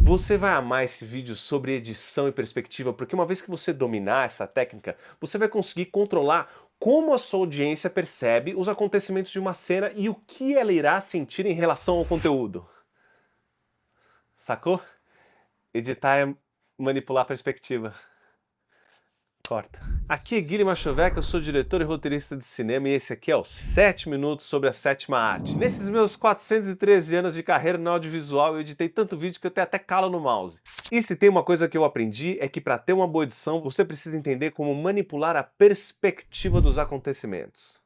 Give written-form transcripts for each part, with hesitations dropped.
Você vai amar esse vídeo sobre edição e perspectiva, porque uma vez que você dominar essa técnica, você vai conseguir controlar como a sua audiência percebe os acontecimentos de uma cena e o que ela irá sentir em relação ao conteúdo. Sacou? Editar é manipular a perspectiva. Corta. Aqui é Guilherme Machovec, eu sou diretor e roteirista de cinema e esse aqui é o 7 Minutos sobre a Sétima Arte. Nesses meus 413 anos de carreira no audiovisual, eu editei tanto vídeo que eu tenho até calo no mouse. E se tem uma coisa que eu aprendi é que para ter uma boa edição, você precisa entender como manipular a perspectiva dos acontecimentos.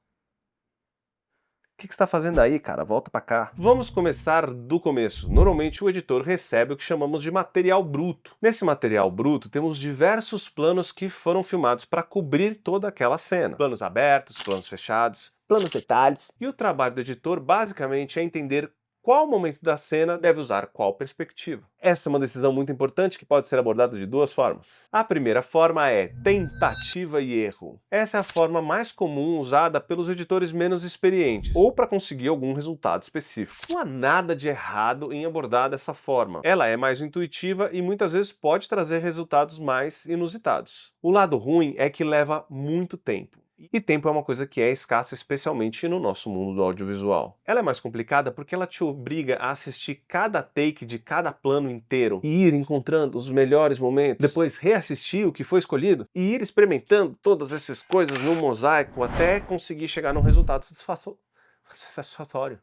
O que você está fazendo aí, cara? Volta pra cá. Vamos começar do começo. Normalmente o editor recebe o que chamamos de material bruto. Nesse material bruto temos diversos planos que foram filmados para cobrir toda aquela cena. Planos abertos, planos fechados, planos detalhes. E o trabalho do editor basicamente é entender qual momento da cena deve usar qual perspectiva. Essa é uma decisão muito importante que pode ser abordada de duas formas. A primeira forma é tentativa e erro. Essa é a forma mais comum usada pelos editores menos experientes, ou para conseguir algum resultado específico. Não há nada de errado em abordar dessa forma. Ela é mais intuitiva e muitas vezes pode trazer resultados mais inusitados. O lado ruim é que leva muito tempo. E tempo é uma coisa que é escassa, especialmente no nosso mundo do audiovisual. Ela é mais complicada porque ela te obriga a assistir cada take de cada plano inteiro e ir encontrando os melhores momentos, depois reassistir o que foi escolhido e ir experimentando todas essas coisas no mosaico até conseguir chegar num resultado satisfatório.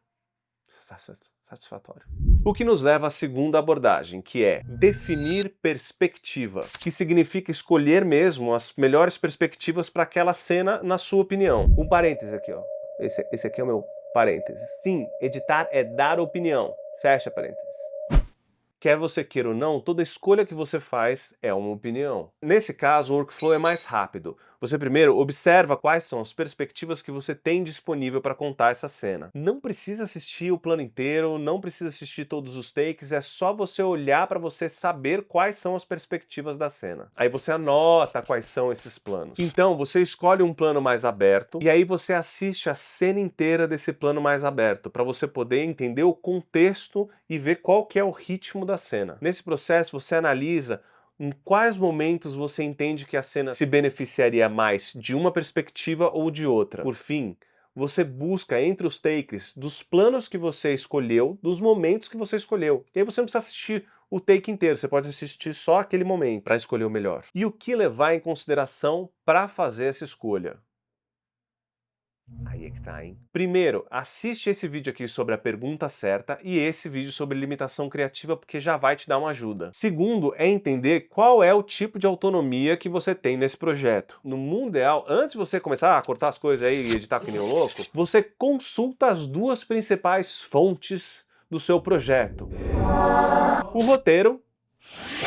O que nos leva à segunda abordagem, que é definir perspectiva, que significa escolher mesmo as melhores perspectivas para aquela cena, na sua opinião. Um parêntese aqui, ó. Esse aqui é o meu parêntese. Sim, editar é dar opinião. Fecha parênteses. Quer você queira ou não, toda escolha que você faz é uma opinião. Nesse caso, o workflow é mais rápido. Você primeiro observa quais são as perspectivas que você tem disponível para contar essa cena. Não precisa assistir o plano inteiro, não precisa assistir todos os takes, é só você olhar para você saber quais são as perspectivas da cena. Aí você anota quais são esses planos. Então, você escolhe um plano mais aberto e aí você assiste a cena inteira desse plano mais aberto, para você poder entender o contexto e ver qual que é o ritmo da cena. Nesse processo, você analisa em quais momentos você entende que a cena se beneficiaria mais de uma perspectiva ou de outra. Por fim, você busca entre os takes dos planos que você escolheu, dos momentos que você escolheu. E aí você não precisa assistir o take inteiro, você pode assistir só aquele momento para escolher o melhor. E o que levar em consideração para fazer essa escolha? Aí é que tá, hein? Primeiro, assiste esse vídeo aqui sobre a pergunta certa e esse vídeo sobre limitação criativa, porque já vai te dar uma ajuda. Segundo, é entender qual é o tipo de autonomia que você tem nesse projeto. No mundo ideal, antes de você começar a cortar as coisas aí e editar que nem um louco, você consulta as duas principais fontes do seu projeto: o roteiro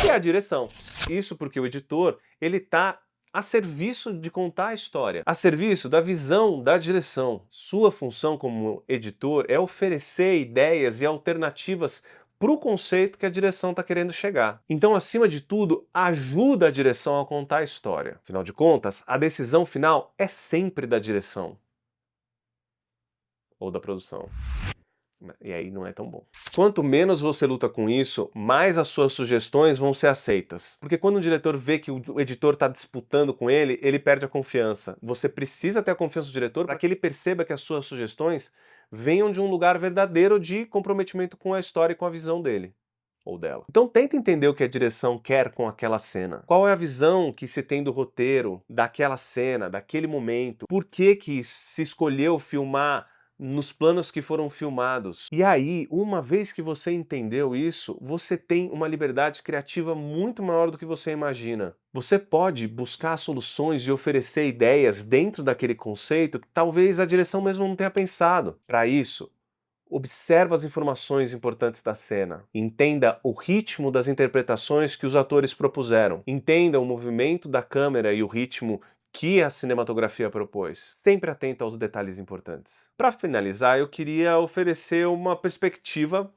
e a direção. Isso porque o editor, ele tá a serviço de contar a história, a serviço da visão da direção. Sua função como editor é oferecer ideias e alternativas para o conceito que a direção está querendo chegar. Então, acima de tudo, ajuda a direção a contar a história. Afinal de contas, a decisão final é sempre da direção ou da produção. E aí não é tão bom. Quanto menos você luta com isso, mais as suas sugestões vão ser aceitas. Porque quando o diretor vê que o editor está disputando com ele, ele perde a confiança. Você precisa ter a confiança do diretor para que ele perceba que as suas sugestões venham de um lugar verdadeiro de comprometimento com a história e com a visão dele ou dela. Então tenta entender o que a direção quer com aquela cena. Qual é a visão que se tem do roteiro, daquela cena, daquele momento? Por que se escolheu filmar nos planos que foram filmados? E aí, uma vez que você entendeu isso, você tem uma liberdade criativa muito maior do que você imagina. Você pode buscar soluções e oferecer ideias dentro daquele conceito que talvez a direção mesmo não tenha pensado. Para isso, observa as informações importantes da cena. Entenda o ritmo das interpretações que os atores propuseram. Entenda o movimento da câmera e o ritmo que a cinematografia propôs. Sempre atento aos detalhes importantes. Para finalizar, eu queria oferecer uma perspectiva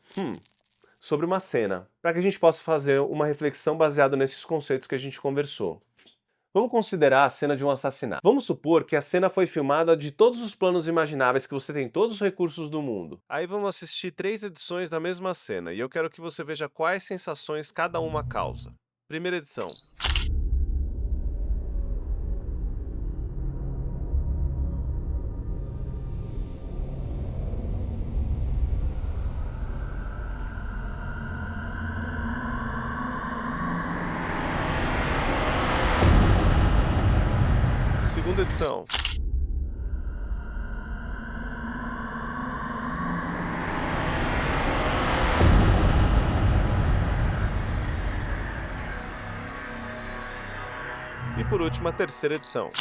sobre uma cena, para que a gente possa fazer uma reflexão baseada nesses conceitos que a gente conversou. Vamos considerar a cena de um assassinato. Vamos supor que a cena foi filmada de todos os planos imagináveis, que você tem todos os recursos do mundo. Aí vamos assistir 3 edições da mesma cena, e eu quero que você veja quais sensações cada uma causa. Primeira edição. Segunda edição. E por último, a terceira edição.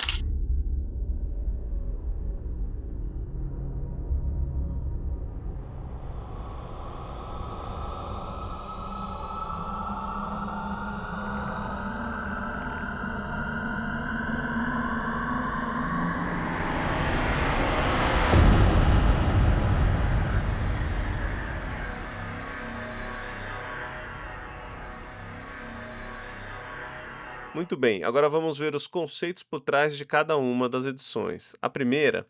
Muito bem, agora vamos ver os conceitos por trás de cada uma das edições. A primeira,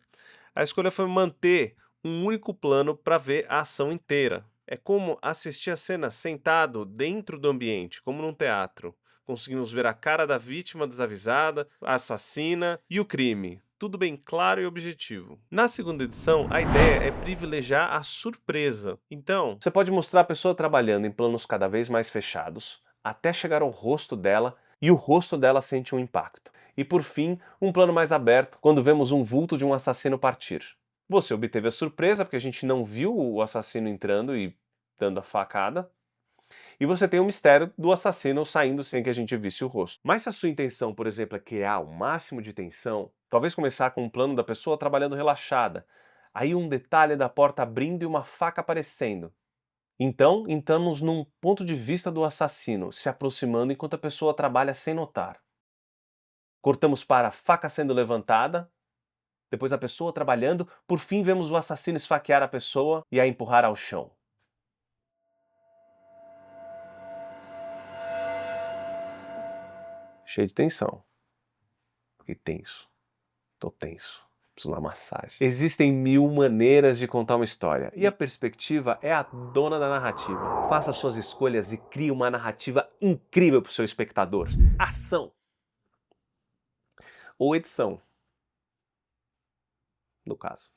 a escolha foi manter um único plano para ver a ação inteira. É como assistir a cena sentado dentro do ambiente, como num teatro. Conseguimos ver a cara da vítima desavisada, a assassina e o crime. Tudo bem claro e objetivo. Na segunda edição, a ideia é privilegiar a surpresa. Então, você pode mostrar a pessoa trabalhando em planos cada vez mais fechados, até chegar ao rosto dela e o rosto dela sente um impacto. E por fim, um plano mais aberto, quando vemos um vulto de um assassino partir. Você obteve a surpresa, porque a gente não viu o assassino entrando e dando a facada, e você tem o mistério do assassino saindo sem que a gente visse o rosto. Mas se a sua intenção, por exemplo, é criar o máximo de tensão, talvez começar com um plano da pessoa trabalhando relaxada, aí um detalhe da porta abrindo e uma faca aparecendo. Então, entramos num ponto de vista do assassino se aproximando enquanto a pessoa trabalha sem notar. Cortamos para a faca sendo levantada, depois a pessoa trabalhando, por fim vemos o assassino esfaquear a pessoa e a empurrar ao chão. Cheio de tensão. Fiquei tenso. Tô tenso. Preciso de uma massagem. Existem 1000 maneiras de contar uma história, e a perspectiva é a dona da narrativa. Faça suas escolhas e crie uma narrativa incrível para o seu espectador. Ação! Ou edição, no caso.